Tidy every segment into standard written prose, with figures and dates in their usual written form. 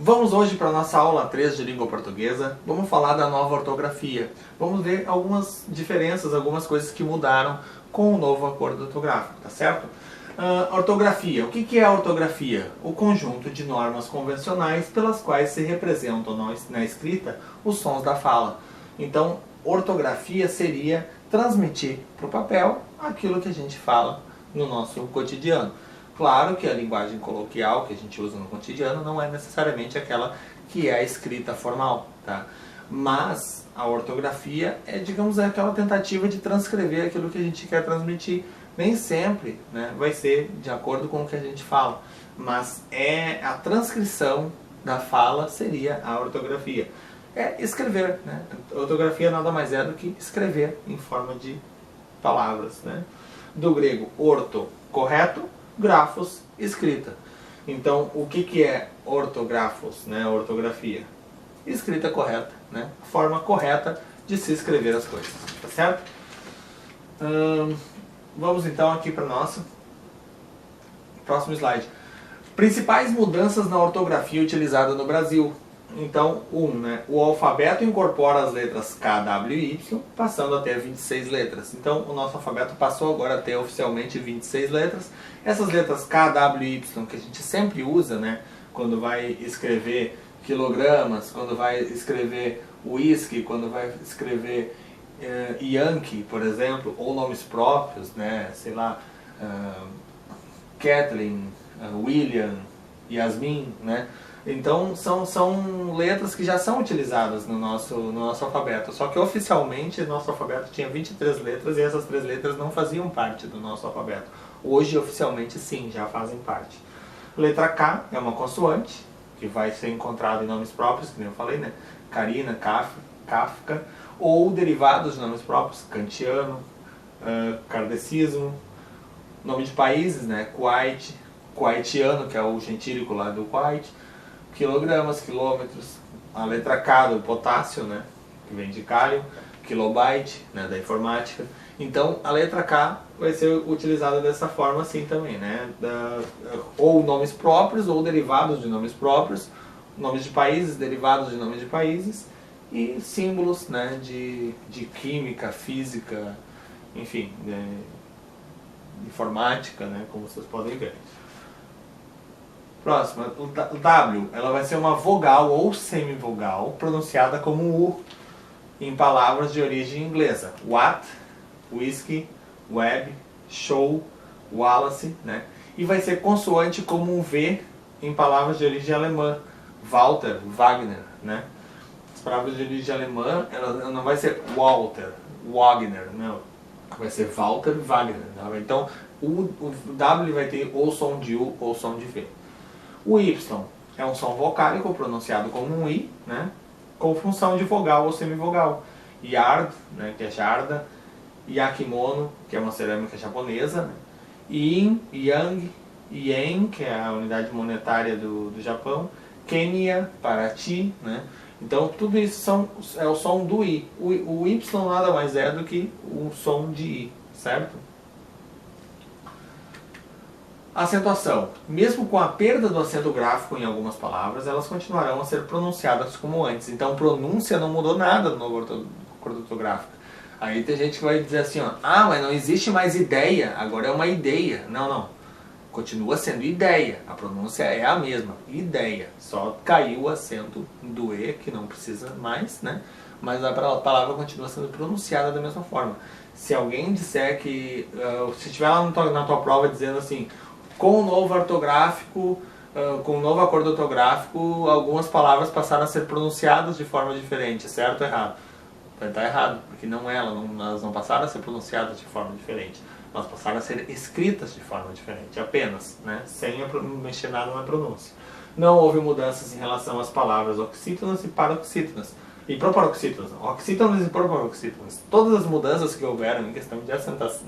Vamos hoje para a nossa aula 3 de língua portuguesa. Vamos falar da nova ortografia. Vamos ver algumas diferenças, algumas coisas que mudaram com o novo acordo ortográfico, tá certo? Ortografia. O que é a ortografia? O conjunto de normas convencionais pelas quais se representam na escrita os sons da fala. Então, ortografia seria transmitir para o papel aquilo que a gente fala no nosso cotidiano. Claro que a linguagem coloquial que a gente usa no cotidiano não é necessariamente aquela que é a escrita formal, tá? Mas a ortografia é, digamos, aquela tentativa de transcrever aquilo que a gente quer transmitir. Nem sempre, né, vai ser de acordo com o que a gente fala, mas a transcrição da fala seria a ortografia. É escrever, né? A ortografia nada mais é do que escrever em forma de palavras, né? Do grego orto, correto, grafos, escrita. Então, o que é ortografos, né? Ortografia? Escrita correta, né? Forma correta de se escrever as coisas, tá certo? Vamos então aqui para o nosso próximo slide. Principais mudanças na ortografia utilizada no Brasil. Então, né? O alfabeto incorpora as letras K, W e Y, passando a ter 26 letras. Então, o nosso alfabeto passou agora a ter oficialmente 26 letras. Essas letras K, W e Y que a gente sempre usa, né? Quando vai escrever quilogramas, quando vai escrever whisky, quando vai escrever Yankee, por exemplo, ou nomes próprios, né? Sei lá, Kathleen, William, Yasmin, né? Então são letras que já são utilizadas no nosso alfabeto. Só que oficialmente nosso alfabeto tinha 23 letras e essas 3 letras não faziam parte do nosso alfabeto. Hoje oficialmente sim, já fazem parte. Letra K é uma consoante, que vai ser encontrada em nomes próprios, que nem eu falei, né? Karina, Kafka, ou derivados de nomes próprios, kantiano, kardecismo, nome de países, né? Kuwait, kuwaitiano, que é o gentílico lá do Kuwait, quilogramas, quilômetros, a letra K do potássio, né, que vem de cálio, kilobyte, né, da informática. Então a letra K vai ser utilizada dessa forma assim também, né, ou nomes próprios ou derivados de nomes próprios, nomes de países, derivados de nomes de países e símbolos, né, de química, física, enfim, informática, né, como vocês podem ver. Próxima, o W, ela vai ser uma vogal ou semivogal pronunciada como U em palavras de origem inglesa. What, whisky, web, show, Wallace, né? E vai ser consoante como um V em palavras de origem alemã. Walter, Wagner, né? As palavras de origem alemã, ela não vai ser Walter, Wagner, não. Vai ser Walter, Wagner. Tá? Então, o W vai ter ou som de U ou som de V. O Y é um som vocálico pronunciado como um I, né, com função de vogal ou semivogal. Yard, né, que é jarda. Yakimono, que é uma cerâmica japonesa. Né? Yin, Yang, Yen, que é a unidade monetária do Japão. Kenya, Paraty. Né? Então tudo isso é o som do I. O Y nada mais é do que o som de I, certo? Acentuação. Mesmo com a perda do acento gráfico em algumas palavras, elas continuarão a ser pronunciadas como antes. Então, pronúncia não mudou nada no novo acordo ortográfico. Aí tem gente que vai dizer assim, ó, mas não existe mais ideia, agora é uma ideia. Não. Continua sendo ideia. A pronúncia é a mesma. Ideia. Só caiu o acento do E, que não precisa mais, né? Mas a palavra continua sendo pronunciada da mesma forma. Se alguém disser que... se estiver lá na tua prova dizendo assim... Com o novo ortográfico, com o novo acordo ortográfico, algumas palavras passaram a ser pronunciadas de forma diferente, certo ou errado? Vai estar errado, porque elas não passaram a ser pronunciadas de forma diferente. Elas passaram a ser escritas de forma diferente, apenas, né? Sem mexer nada na pronúncia. Não houve mudanças em relação às palavras oxítonas e paroxítonas. E proparoxítonas, oxítonas e proparoxítonas. Todas as mudanças que houveram em questão de acentuação,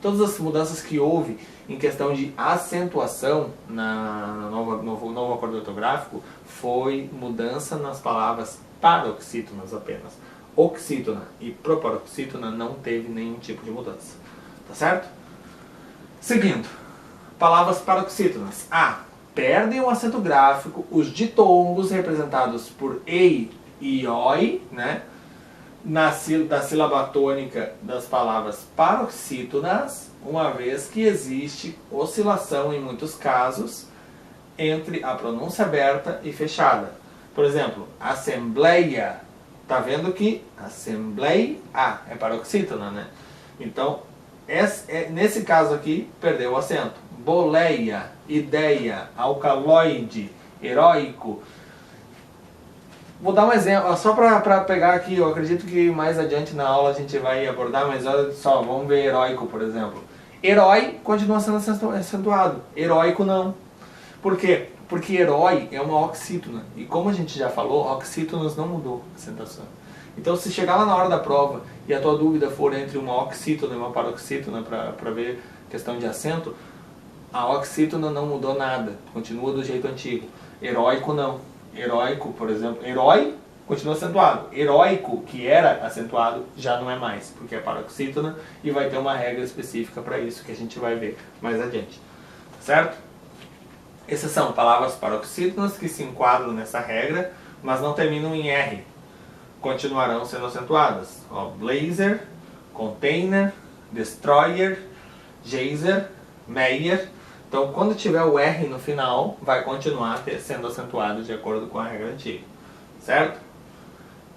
todas as mudanças que houve em questão de acentuação no novo acordo ortográfico foi mudança nas palavras paroxítonas apenas. Oxítona e proparoxítona não teve nenhum tipo de mudança. Tá certo? Seguindo. Palavras paroxítonas. Perdem o acento gráfico os ditongos representados por ei e oi, né? Da sílaba tônica das palavras paroxítonas, uma vez que existe oscilação em muitos casos entre a pronúncia aberta e fechada. Por exemplo, assembleia. Tá vendo que assembleia é paroxítona, né? Então, nesse caso aqui, perdeu o acento. Boleia, ideia, alcaloide, heróico. Vou dar um exemplo, só para pegar aqui, eu acredito que mais adiante na aula a gente vai abordar, mas olha só, vamos ver heróico, por exemplo. Herói continua sendo acentuado, heróico não. Por quê? Porque herói é uma oxítona, e como a gente já falou, oxítonas não mudou a acentuação. Então se chegar lá na hora da prova e a tua dúvida for entre uma oxítona e uma paroxítona para ver questão de acento, a oxítona não mudou nada, continua do jeito antigo. Heróico não. Heróico, por exemplo, herói continua acentuado. Heróico, que era acentuado, já não é mais, porque é paroxítona e vai ter uma regra específica para isso que a gente vai ver mais adiante. Certo? Essas são palavras paroxítonas que se enquadram nessa regra, mas não terminam em R. Continuarão sendo acentuadas. Ó, blazer, container, destroyer, geyser, meyer. Então, quando tiver o R no final, vai continuar sendo acentuado de acordo com a regra antiga. Certo?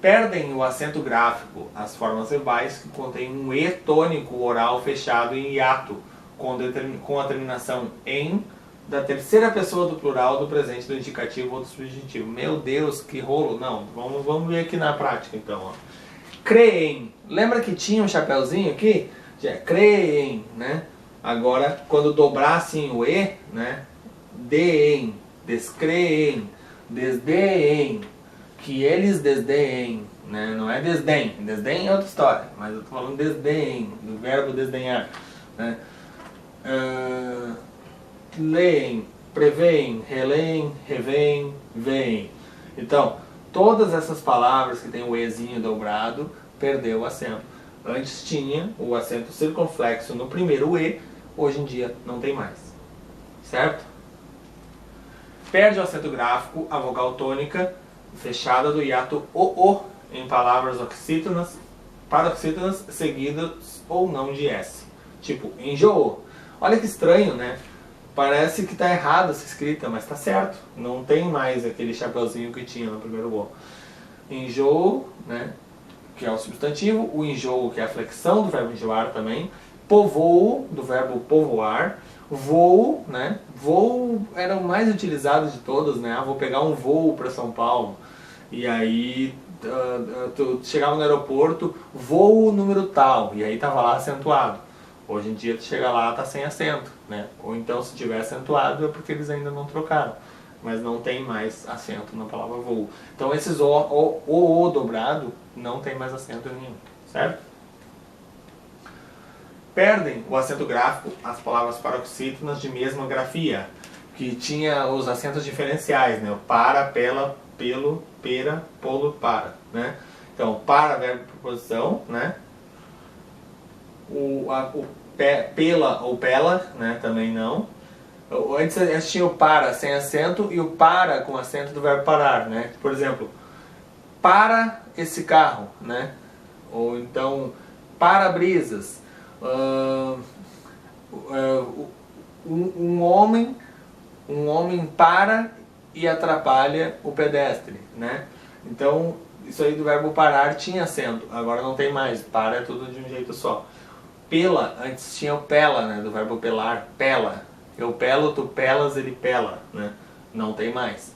Perdem o acento gráfico as formas verbais que contêm um E tônico oral fechado em hiato, com a terminação em da terceira pessoa do plural do presente do indicativo ou do subjuntivo. Meu Deus, que rolo! Não, vamos ver aqui na prática então. Ó. Creem. Lembra que tinha um chapeuzinho aqui? Já creem, né? Agora, quando dobrar assim o E, né? Deem, descreem, desdeem, que eles desdeem, né? Não é desdém. Desdém é outra história, mas eu estou falando desdém, do verbo desdenhar, né? Leem, preveem, releem, revêem, veem. Então, todas essas palavras que tem o Ezinho dobrado, perdeu o acento. Antes tinha o acento circunflexo no primeiro E, hoje em dia não tem mais. Certo? Perde o acento gráfico a vogal tônica fechada do hiato OO em palavras oxítonas, paroxítonas seguidas ou não de S. Tipo, enjoou. Olha que estranho, né? Parece que está errado essa escrita, mas está certo. Não tem mais aquele chapeuzinho que tinha no primeiro O. Enjoo, né, que é o substantivo. O enjoo, que é a flexão do verbo enjoar também. Povoo, do verbo povoar. Voo, né? Voo era o mais utilizado de todos, né? Ah, vou pegar um voo para São Paulo. E aí tu chegava no aeroporto, voo número tal. E aí estava lá acentuado. Hoje em dia tu chega lá, tá sem acento, né? Ou então se tiver acentuado é porque eles ainda não trocaram, mas não tem mais acento na palavra voo. Então esses o dobrado não tem mais acento nenhum, certo? Perdem o acento gráfico as palavras paroxítonas de mesma grafia, que tinha os acentos diferenciais, né? O para, pela, pelo, pera, polo, para, né? Então, para, verbo, preposição, né? Pela ou pela, né, também não. Antes tinha o para sem acento e o para com acento do verbo parar, né? Por exemplo, para esse carro, né? Ou então, para-brisas. Um homem para e atrapalha o pedestre, né? Então, isso aí do verbo parar tinha acento, agora não tem mais. Para é tudo de um jeito só. Pela, antes tinha o pela, né, do verbo pelar, pela. Eu pelo, tu pelas, ele pela, né? Não tem mais.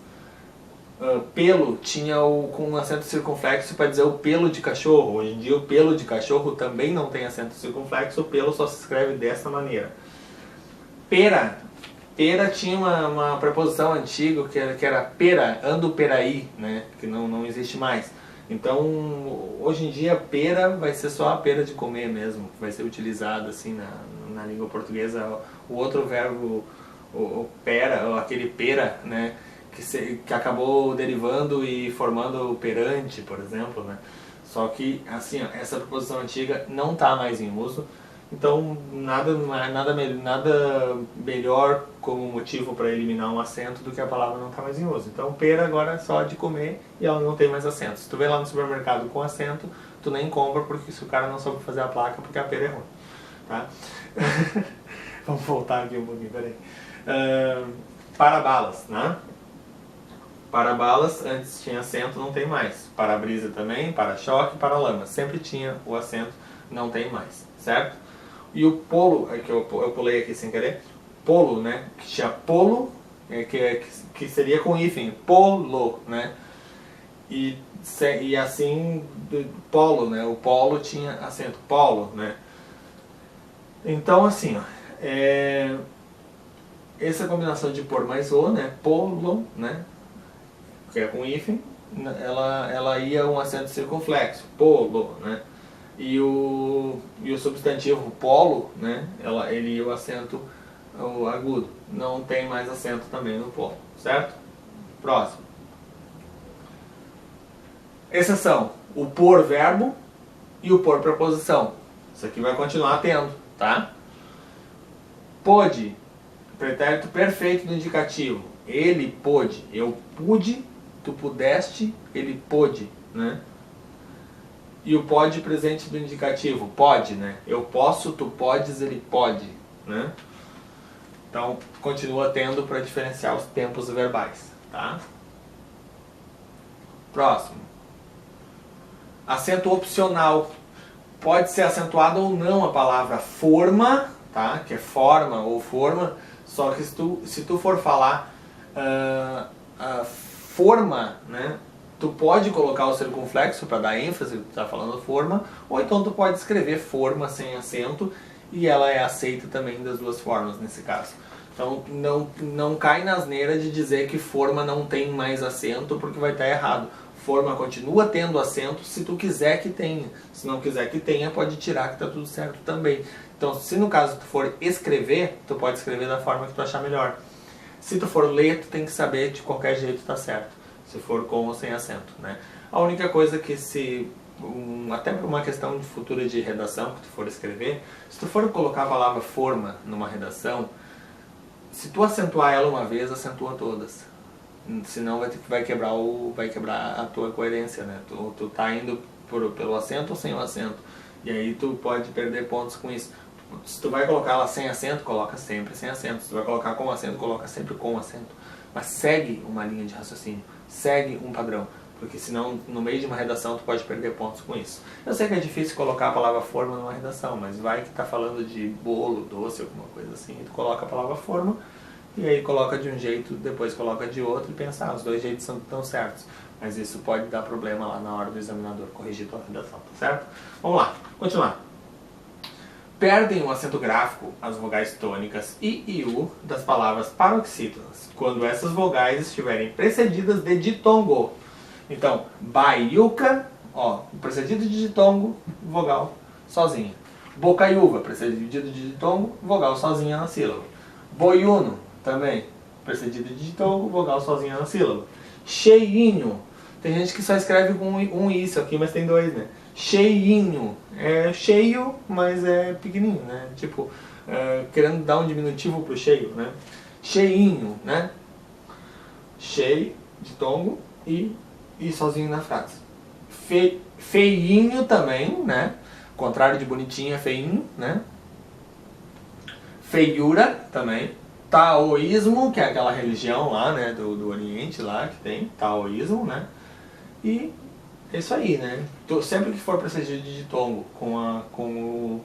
Pelo tinha com um acento circunflexo para dizer o pelo de cachorro. Hoje em dia o pelo de cachorro também não tem acento circunflexo, o pelo só se escreve dessa maneira. Pera. Pera tinha uma preposição antiga que era pera, ando peraí, né? Que não existe mais. Então, hoje em dia, pera vai ser só a pera de comer mesmo, que vai ser utilizado assim na língua portuguesa. O outro verbo, o pera, aquele pera, né, que acabou derivando e formando o perante, por exemplo, né. Só que, assim, ó, essa preposição antiga não está mais em uso Então nada melhor como motivo para eliminar um acento do que a palavra não está mais em uso. Então pera agora é só de comer e ela não tem mais acento. Se tu vê lá no supermercado com acento, tu nem compra porque se o cara não soube fazer a placa porque a pera é ruim. Tá? Vamos voltar aqui um pouquinho, peraí. Para-balas, né? Para-balas, antes tinha acento, não tem mais. Para-brisa também, para-choque, para-lama. Sempre tinha o acento, não tem mais, certo? E o polo, que eu pulei aqui sem querer, polo, né? Que tinha polo, que seria com hífen, polo, né? E assim, polo, né? O polo tinha acento, polo, né? Então, assim, ó, essa combinação de por mais o, né? Polo, né? Que é com hífen, ela ia um acento circunflexo, polo, né? E o substantivo polo, né? Ele ia o acento agudo. Não tem mais acento também no polo, certo? Próximo. Exceção: o por verbo e o por preposição. Isso aqui vai continuar tendo, tá? Pôde, pretérito perfeito do indicativo. Ele pôde, eu pude, tu pudeste, ele pôde, né? E o pode presente do indicativo, pode, né? Eu posso, tu podes, ele pode, né? Então, continua tendo para diferenciar os tempos verbais, tá? Próximo. Acento opcional. Pode ser acentuada ou não a palavra forma, tá? Que é forma ou forma, só que se tu for falar forma, né? Tu pode colocar o circunflexo para dar ênfase, tu está falando forma, ou então tu pode escrever forma sem acento e ela é aceita também das duas formas nesse caso. Então não cai na asneira de dizer que forma não tem mais acento porque vai estar errado. Forma continua tendo acento se tu quiser que tenha. Se não quiser que tenha, pode tirar que está tudo certo também. Então se no caso tu for escrever, tu pode escrever da forma que tu achar melhor. Se tu for ler, tu tem que saber de qualquer jeito tá certo. Se for com ou sem acento, né? A única coisa que até por uma questão de futura de redação que tu for escrever, se tu for colocar a palavra forma numa redação, se tu acentuar ela uma vez, acentua todas. Senão vai quebrar a tua coerência, né? Tu tá indo pelo acento ou sem o acento. E aí tu pode perder pontos com isso. Se tu vai colocar ela sem acento, coloca sempre sem acento. Se tu vai colocar com acento, coloca sempre com acento. Mas segue uma linha de raciocínio, segue um padrão, porque senão no meio de uma redação tu pode perder pontos com isso. Eu sei que é difícil colocar a palavra forma numa redação, mas vai que tá falando de bolo, doce, alguma coisa assim, e tu coloca a palavra forma, e aí coloca de um jeito, depois coloca de outro e pensa, os dois jeitos estão certos. Mas isso pode dar problema lá na hora do examinador corrigir tua redação, tá certo? Vamos lá, continuar. Perdem o acento gráfico as vogais tônicas I e U das palavras paroxítonas, quando essas vogais estiverem precedidas de ditongo. Então, baiuca, precedido de ditongo, vogal sozinha. Bocaiúva, precedido de ditongo, vogal sozinha na sílaba. Boiuno, também, precedido de ditongo, vogal sozinha na sílaba. Cheinho, tem gente que só escreve com um isso aqui, mas tem dois, né? Cheinho, é cheio, mas é pequenininho, né? Tipo, querendo dar um diminutivo pro cheio, né? Cheinho, né? Cheio, de tongo e sozinho na frase. Feinho também, né? Contrário de bonitinho é feinho, né? Feiura também. Taoísmo, que é aquela religião lá, né? Do Oriente lá que tem, taoísmo, né? E é isso aí, né? Sempre que for precedido de ditongo com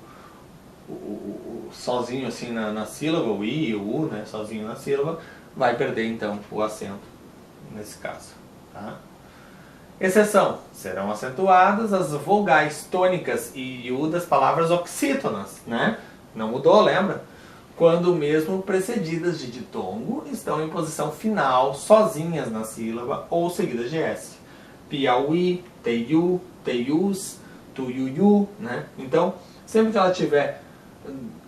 o sozinho assim na sílaba, o I e o U, né? Sozinho na sílaba, vai perder então o acento nesse caso, tá? Exceção: serão acentuadas as vogais tônicas I e U das palavras oxítonas, né? Não mudou, lembra? Quando mesmo precedidas de ditongo, estão em posição final, sozinhas na sílaba ou seguidas de S. Piauí, Teiu, Teius, Tuiuiu, né? Então, sempre que ela tiver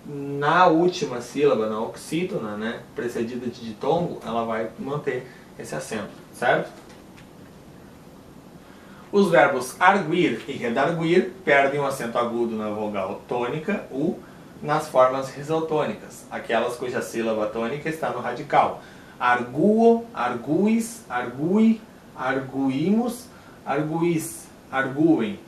na última sílaba, na oxítona, né, precedida de ditongo, ela vai manter esse acento, certo? Os verbos arguir e redarguir perdem o acento agudo na vogal tônica U nas formas risotônicas, aquelas cuja sílaba tônica está no radical. Arguo, arguis, argui, arguimos, arguis, arguem.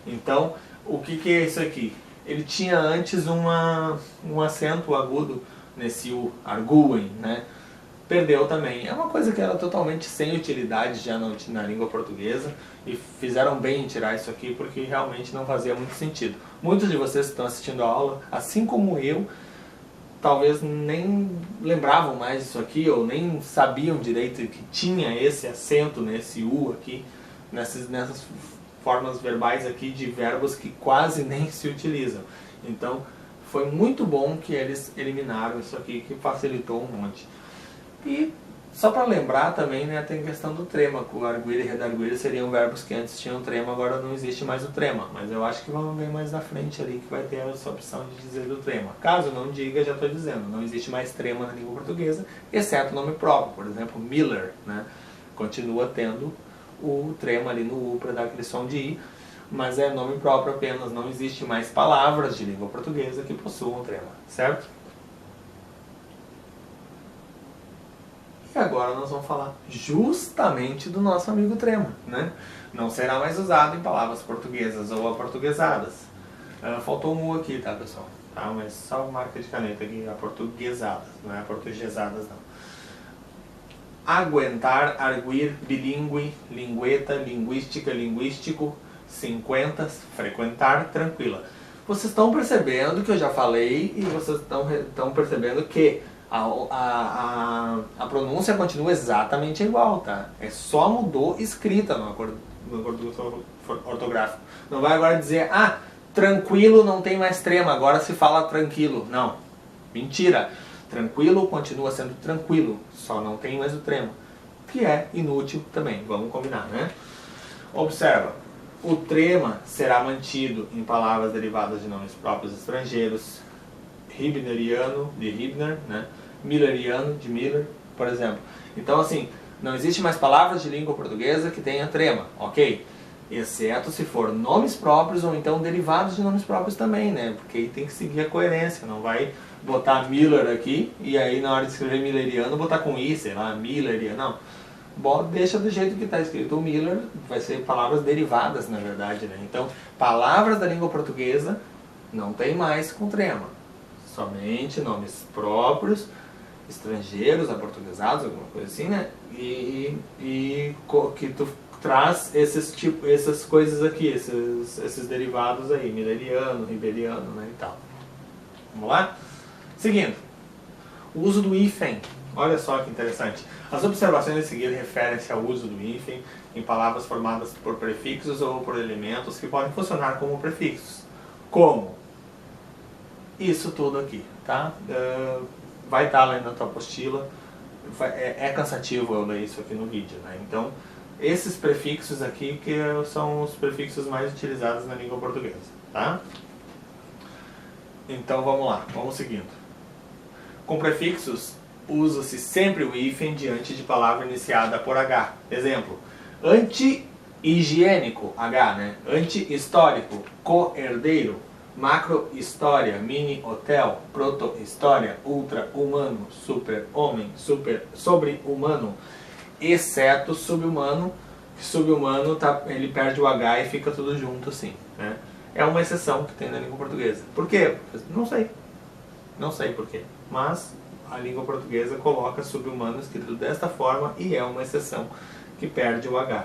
Então, o que é isso aqui? Ele tinha antes um acento agudo nesse U, arguem, né? Perdeu também. É uma coisa que era totalmente sem utilidade já na língua portuguesa, e fizeram bem em tirar isso aqui porque realmente não fazia muito sentido. Muitos de vocês que estão assistindo a aula, assim como eu, talvez nem lembravam mais disso aqui, ou nem sabiam direito que tinha esse acento nesse U aqui, nessas formas verbais aqui de verbos que quase nem se utilizam. Então, foi muito bom que eles eliminaram isso aqui, que facilitou um monte. E só para lembrar também, né, tem a questão do trema, que o arguir e redarguir seriam verbos que antes tinham trema, agora não existe mais o trema. Mas eu acho que vamos ver mais na frente ali que vai ter essa opção de dizer do trema. Caso não diga, já estou dizendo, não existe mais trema na língua portuguesa, exceto o nome próprio. Por exemplo, Miller, né, continua tendo o trema ali no U para dar aquele som de I, mas é nome próprio apenas, não existe mais palavras de língua portuguesa que possuam trema, certo? E agora nós vamos falar justamente do nosso amigo trema, né? Não será mais usado em palavras portuguesas ou aportuguesadas. Faltou um U aqui, tá, pessoal? Tá? Mas só marca de caneta aqui, aportuguesadas, não é aportuguesadas não. Aguentar, arguir, bilíngue, lingueta, linguística, linguístico, 50, frequentar, tranquila. Vocês estão percebendo que eu já falei e vocês estão percebendo que a pronúncia continua exatamente igual, tá? É só mudou escrita no acordo ortográfico. Não vai agora dizer, tranquilo não tem mais trema, agora se fala tranquilo. Não, mentira. Tranquilo continua sendo tranquilo, só não tem mais o trema, que é inútil também, vamos combinar, né? Observa, o trema será mantido em palavras derivadas de nomes próprios estrangeiros, Hibneriano, de Hibner, né? Milleriano, de Miller, por exemplo. Então, assim, não existe mais palavras de língua portuguesa que tenha trema, ok? Exceto se for nomes próprios ou então derivados de nomes próprios também, né? Porque aí tem que seguir a coerência, não vai botar Miller aqui e aí na hora de escrever Milleriano botar com I, sei lá, Milleriano, não. Deixa do jeito que está escrito o Miller, vai ser palavras derivadas, na verdade, né? Então, palavras da língua portuguesa não tem mais com trema. Somente nomes próprios, estrangeiros, aportuguesados, alguma coisa assim, né? E que tu traz essas coisas aqui, esses derivados aí, Milleriano, Riberiano, né, e tal. Vamos lá? Seguindo, o uso do hífen. Olha só que interessante. As observações a seguir referem-se ao uso do hífen em palavras formadas por prefixos ou por elementos que podem funcionar como prefixos. Como? Isso tudo aqui, tá? Vai estar lá na tua apostila. É cansativo eu ler isso aqui no vídeo, né? Então, esses prefixos aqui que são os prefixos mais utilizados na língua portuguesa, tá? Então vamos lá, vamos seguindo. Com prefixos, usa-se sempre o hífen diante de palavra iniciada por H. Exemplo, anti-higiênico, H, né? Anti-histórico, co-herdeiro. Macro-história, mini-hotel, proto-história, ultra-humano, super-homem, sobre-humano, exceto sub-humano. Sub-humano ele perde o H e fica tudo junto assim, né? É uma exceção que tem na língua portuguesa. Por quê? Não sei. Não sei por quê. Mas a língua portuguesa coloca sub-humano escrito desta forma e é uma exceção que perde o H.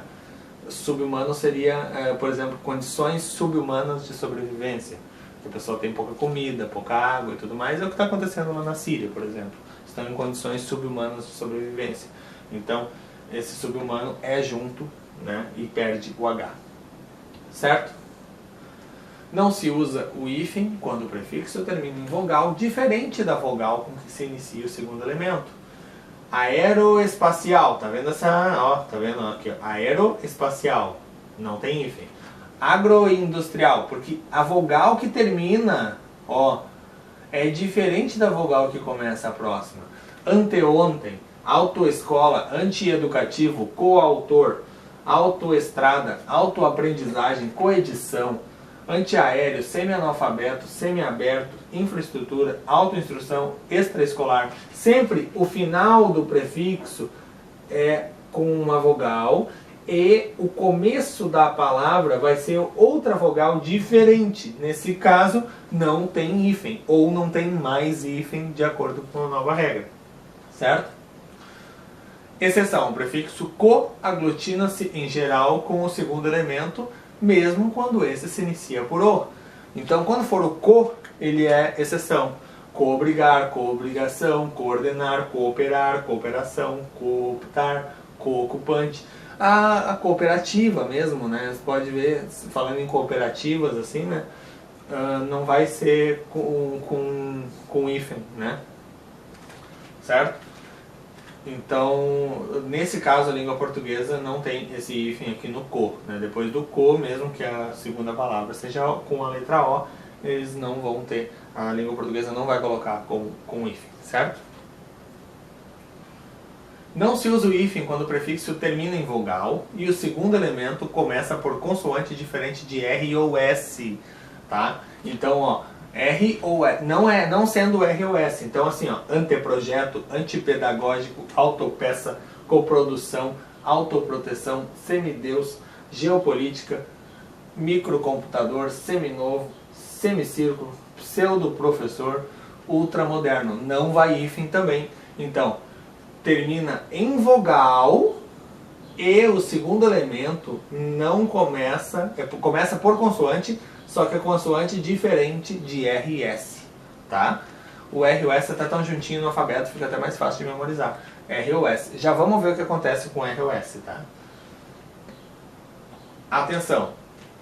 Sub-humano seria, por exemplo, condições sub-humanas de sobrevivência. Que a pessoa tem pouca comida, pouca água e tudo mais. É o que está acontecendo lá na Síria, por exemplo. Estão em condições sub-humanas de sobrevivência. Então, esse sub-humano é junto, né, e perde o H. Certo? Não se usa o hífen quando o prefixo termina em vogal, diferente da vogal com que se inicia o segundo elemento. Aeroespacial, tá vendo essa, ó, tá vendo aqui, ó, aeroespacial, não tem hífen. Agroindustrial, porque a vogal que termina, ó, é diferente da vogal que começa a próxima. Anteontem, autoescola, antieducativo, coautor, autoestrada, autoaprendizagem, coedição, antiaéreo, semi-analfabeto, semi-aberto, infraestrutura, autoinstrução, extraescolar. Sempre o final do prefixo é com uma vogal e o começo da palavra vai ser outra vogal diferente. Nesse caso, não tem hífen ou não tem mais hífen de acordo com a nova regra. Certo? Exceção, o prefixo co aglutina-se em geral com o segundo elemento, mesmo quando esse se inicia por o. Então, quando for o co, ele é exceção. Co-obrigar, co-obrigação, coordenar, cooperar, cooperação, cooptar, co-ocupante. A cooperativa mesmo, né? Você pode ver, falando em cooperativas, assim, né? Não vai ser com hífen, né? Certo? Então, nesse caso, a língua portuguesa não tem esse hífen aqui no co, né? Depois do co, mesmo que a segunda palavra seja com a letra O, eles não vão ter, a língua portuguesa não vai colocar com hífen, certo? Não se usa o hífen quando o prefixo termina em vogal e o segundo elemento começa por consoante diferente de R ou S, tá? Então, ó, R ou S, não sendo R ou S. Então, assim, ó, anteprojeto, antipedagógico, autopeça, coprodução, autoproteção, semideus, geopolítica, microcomputador, seminovo, semicírculo, pseudoprofessor, ultramoderno. Não vai hífen também. Então, termina em vogal e o segundo elemento não começa, começa por consoante, só que é consoante diferente de R e S, tá? O R e o S está tão juntinho no alfabeto, fica até mais fácil de memorizar. R ou S. Já vamos ver o que acontece com R ou S, tá? Atenção!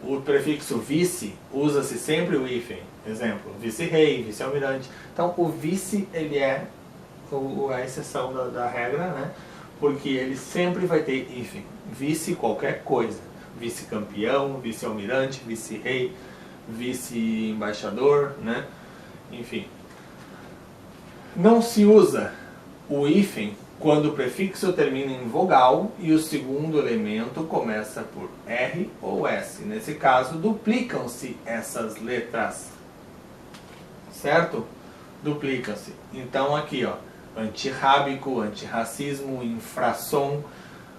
O prefixo vice usa-se sempre o hífen. Exemplo, vice-rei, vice-almirante. Então, o vice, ele é a exceção da regra, né? Porque ele sempre vai ter hífen. Vice qualquer coisa. Vice-campeão, vice-almirante, vice-rei, vice-embaixador, né? Enfim. Não se usa o hífen quando o prefixo termina em vogal e o segundo elemento começa por R ou S. Nesse caso, duplicam-se essas letras. Certo? Duplicam-se. Então aqui, ó, antirrábico, antirracismo, infração,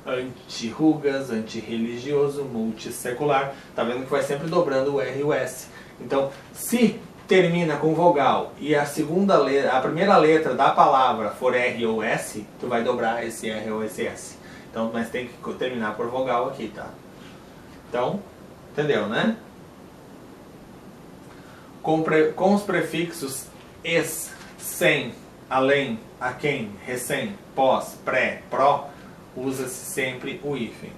antirrugas, antirreligioso, multissecular. Tá vendo que vai sempre dobrando o R e o S. Então, se termina com vogal e a primeira letra da palavra for R ou S, tu vai dobrar esse R ou esse S. Então, mas tem que terminar por vogal aqui, tá? Então, entendeu, né? Com os prefixos es, sem, além, a quem, recém, pós, pré, pró, usa-se sempre o hífen.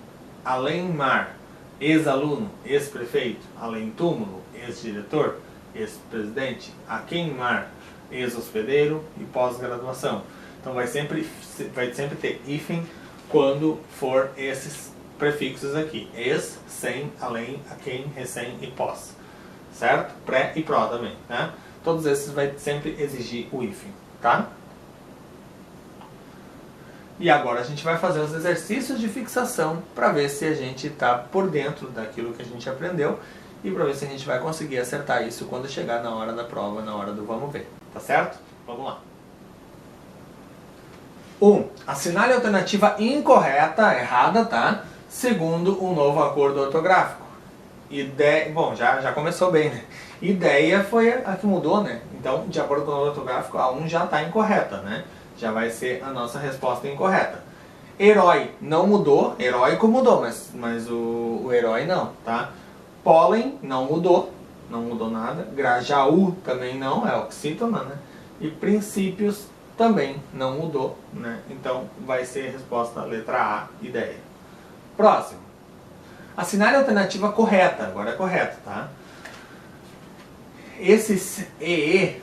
Além mar, ex-aluno, ex-prefeito, além túmulo, ex-diretor, ex-presidente, a quem mar, ex-hospedeiro e pós-graduação. Então vai sempre ter hífen quando for esses prefixos aqui. Ex, sem, além, a quem, recém e pós. Certo? Pré e pró também, né? Todos esses vai sempre exigir o hífen, tá? E agora a gente vai fazer os exercícios de fixação para ver se a gente está por dentro daquilo que a gente aprendeu e para ver se a gente vai conseguir acertar isso quando chegar na hora da prova, na hora do vamos ver. Tá certo? Vamos lá. 1. Assinale a alternativa incorreta, errada, tá? Segundo um novo acordo ortográfico. Bom, já começou bem, né? Ideia foi a que mudou, né? Então, de acordo com o novo ortográfico, a 1 já está incorreta, né? Já vai ser a nossa resposta incorreta. Herói não mudou, heróico mudou, mas o herói não, tá? Pólen não mudou nada. Grajaú também não, é oxítona, né? E princípios também não mudou, né? Então vai ser a resposta letra A, ideia. Próximo. Assinale a alternativa correta, agora é correto, tá? Esse EE,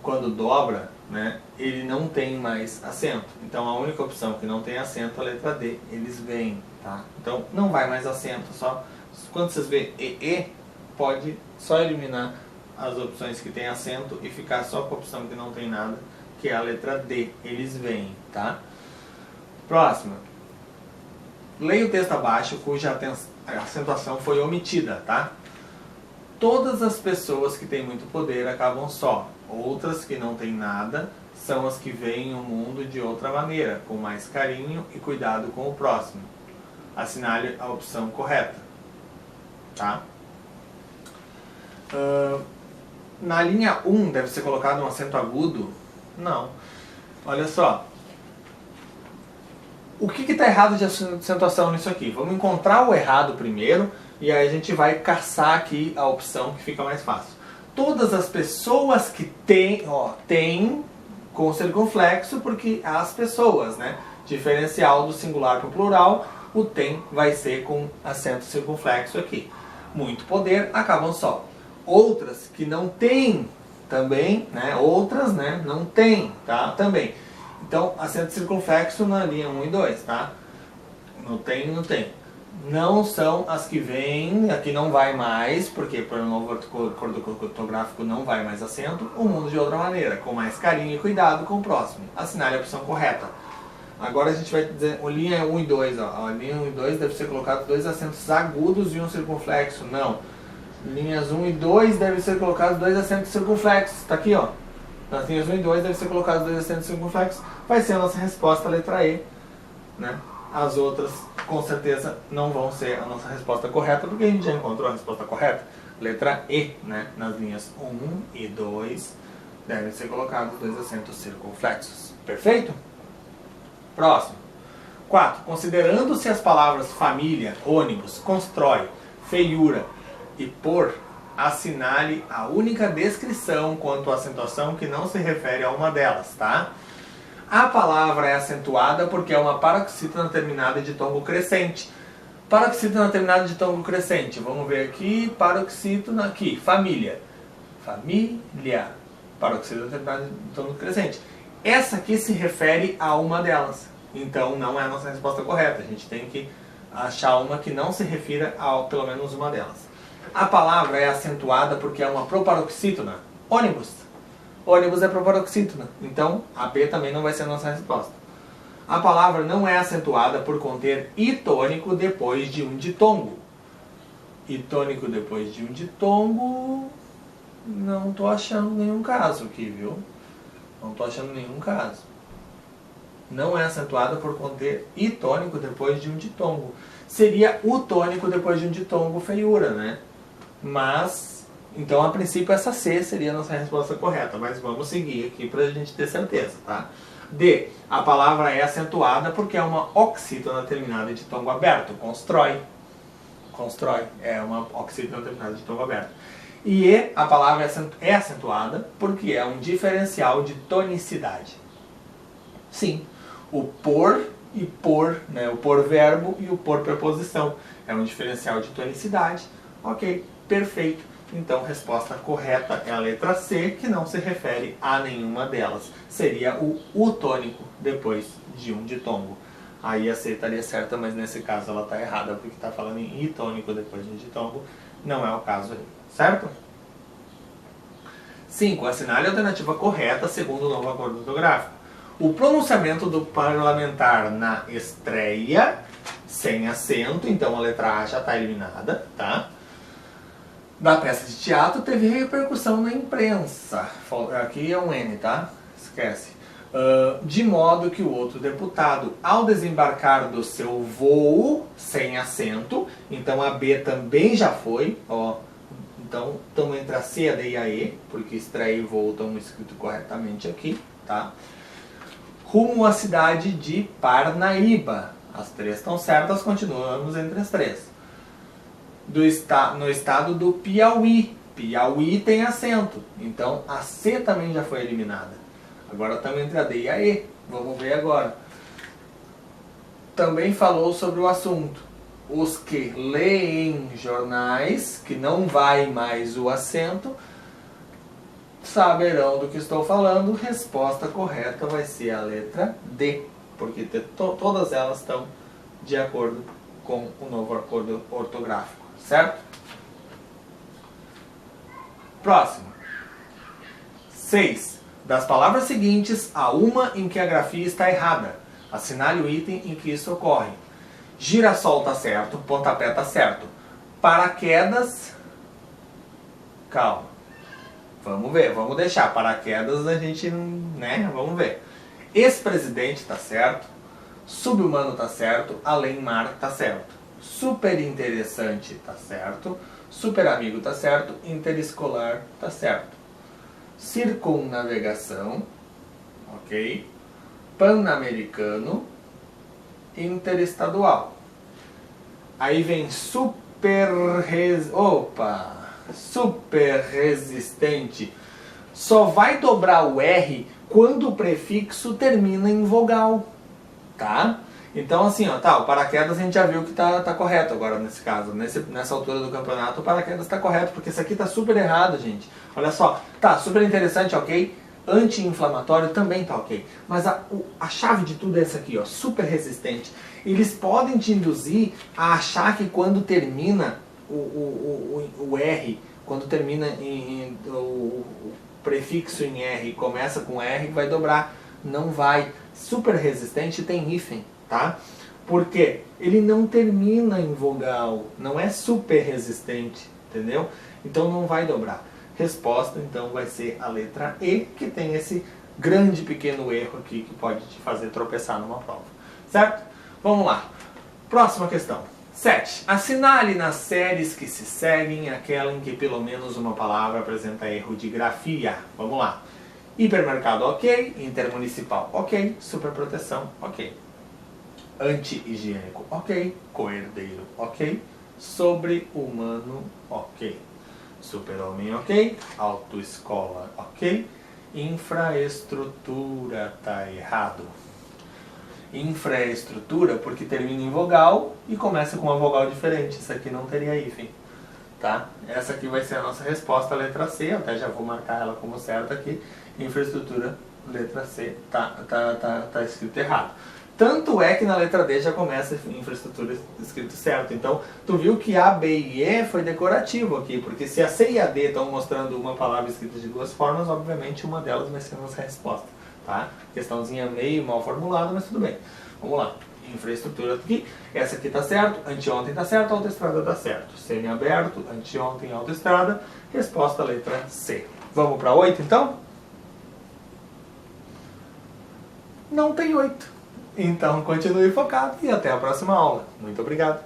quando dobra, né, ele não tem mais acento. Então a única opção que não tem acento é a letra D, eles vêm, tá? Então não vai mais acento, só quando vocês vê EE, pode só eliminar as opções que tem acento e ficar só com a opção que não tem nada, que é a letra D, eles vêm, tá? Próxima. Leia o texto abaixo cuja acentuação foi omitida, tá? todas as pessoas que têm muito poder acabam só. Outras que não têm nada são as que veem o mundo de outra maneira, com mais carinho e cuidado com o próximo. Assinale a opção correta. Tá? Na linha 1 deve ser colocado um acento agudo? Não. Olha só. O que está errado de acentuação nisso aqui? Vamos encontrar o errado primeiro e aí a gente vai caçar aqui a opção que fica mais fácil. Todas as pessoas que têm, tem com circunflexo, porque as pessoas, né? Diferencial do singular para o plural, o tem vai ser com acento circunflexo aqui. Muito poder, acabam só. Outras que não têm também, né? Outras, né? Não tem, tá? Também. Então, acento circunflexo na linha 1 e 2, tá? Não tem, não tem. Não são as que vêm, aqui não vai mais, porque por um novo acordo ortográfico não vai mais acento, o mundo de outra maneira, com mais carinho e cuidado com o próximo. Assinale a opção correta. Agora a gente vai dizer, a linha 1 e 2, ó. A linha 1 e 2 deve ser colocado 2 acentos agudos e um circunflexo. Não. Linhas 1 e 2 deve ser colocados 2 acentos circunflexos. Está aqui, ó. Nas linhas 1 e 2 deve ser colocados 2 acentos circunflexos. Vai ser a nossa resposta, a letra E, né? As outras, com certeza, não vão ser a nossa resposta correta, porque a gente já encontrou a resposta correta. Letra E, né? Nas linhas 1 e 2 devem ser colocados 2 acentos circunflexos. Perfeito? Próximo. 4. Considerando-se as palavras família, ônibus, constrói, feiura e por, assinale a única descrição quanto à acentuação que não se refere a uma delas, tá? A palavra é acentuada porque é uma paroxítona terminada de tombo crescente. Paroxítona terminada de tombo crescente. Vamos ver aqui, paroxítona aqui, família. Família. Paroxítona terminada de tombo crescente. Essa aqui se refere a uma delas. Então não é a nossa resposta correta. A gente tem que achar uma que não se refira a pelo menos uma delas. A palavra é acentuada porque é uma proparoxítona. Ônibus. Ônibus é proparoxítona. Então a B também não vai ser a nossa resposta. A palavra não é acentuada por conter I tônico depois de um ditongo. I tônico depois de um ditongo. Não estou achando nenhum caso aqui, viu? Não estou achando nenhum caso. Não é acentuada por conter I tônico depois de um ditongo. Seria U tônico depois de um ditongo, feiura, né? Mas, então a princípio essa C seria a nossa resposta correta. Mas vamos seguir aqui para a gente ter certeza, tá? D. A palavra é acentuada porque é uma oxítona terminada de tongo aberto. Constrói. Constrói. É uma oxítona terminada de tongo aberto. E E. A palavra é acentuada porque é um diferencial de tonicidade. Sim. O por e por, né? O por verbo e o por preposição. É um diferencial de tonicidade. Ok, perfeito. Então, a resposta correta é a letra C, que não se refere a nenhuma delas. Seria o U tônico depois de um ditongo. Aí a C estaria certa, mas nesse caso ela está errada, porque está falando em I tônico depois de um ditongo. Não é o caso aí, certo? 5. Assinale a alternativa correta segundo o novo acordo ortográfico. O pronunciamento do parlamentar na estreia, sem acento, então a letra A já está eliminada, tá? Da peça de teatro teve repercussão na imprensa. Aqui é um N, tá? Esquece. De modo que o outro deputado, ao desembarcar do seu voo, sem acento, então a B também já foi, ó. Então, estão entre a C, a D e a E, porque estreia e voo estão escritos corretamente aqui, tá? Rumo à cidade de Parnaíba. As três estão certas, continuamos entre as três. No estado do Piauí. Piauí tem acento, então a C também já foi eliminada. Agora estamos entre a D e a E. Vamos ver agora. Também falou sobre o assunto. Os que leem jornais, que não vai mais o acento, saberão do que estou falando. Resposta correta vai ser a letra D, porque todas elas estão de acordo com o novo acordo ortográfico, certo? Próximo. 6. Das palavras seguintes, há uma em que a grafia está errada. Assinale o item em que isso ocorre. Girassol está certo, pontapé está certo. Paraquedas Calma. Vamos ver, vamos deixar. Paraquedas a gente, né? Vamos ver. Ex-presidente tá certo. Subhumano tá certo. Além-mar tá certo. Super interessante tá certo. Super amigo tá certo. Interescolar tá certo. Circunnavegação, ok? Pan-americano. Interestadual. Aí vem super resistente. Só vai dobrar o R quando o prefixo termina em vogal, tá? Então assim, ó, tá, o paraquedas a gente já viu que tá correto agora nesse caso. Nessa altura do campeonato o paraquedas tá correto, porque isso aqui tá super errado, gente. Olha só, tá, super interessante, ok? Anti-inflamatório também tá ok. Mas a chave de tudo é essa aqui, ó, super resistente. Eles podem te induzir a achar que quando termina o R, quando termina o prefixo em R e começa com R, vai dobrar. Não vai. Super resistente tem hífen, tá? Porque ele não termina em vogal, não é super resistente, entendeu? Então não vai dobrar. Resposta, então, vai ser a letra E, que tem esse grande pequeno erro aqui que pode te fazer tropeçar numa prova. Certo? Vamos lá. Próxima questão. 7. Assinale nas séries que se seguem aquela em que pelo menos uma palavra apresenta erro de grafia. Vamos lá. Hipermercado, ok. Intermunicipal, ok. Superproteção, ok. Anti-higiênico, ok. Coerdeiro, ok. Sobre-humano, ok. Super-homem, ok. Autoescola, ok. Infraestrutura, tá errado. Infraestrutura porque termina em vogal e começa com uma vogal diferente. Isso aqui não teria hífen, tá? Essa aqui vai ser a nossa resposta, a letra C. Eu até já vou marcar ela como certa aqui. Infraestrutura, letra C, tá escrito errado. Tanto é que na letra D já começa infraestrutura escrito certo. Então, tu viu que A, B e E foi decorativo aqui, porque se a C e a D estão mostrando uma palavra escrita de duas formas, obviamente uma delas vai ser a nossa resposta, tá? Questãozinha meio mal formulada, mas tudo bem. Vamos lá. Infraestrutura aqui. Essa aqui tá certo, anteontem tá certo, autoestrada tá certo. Semi-aberto, anteontem, autoestrada. Resposta letra C. Vamos para 8 então? Não tem 8. Então continue focado e até a próxima aula. Muito obrigado.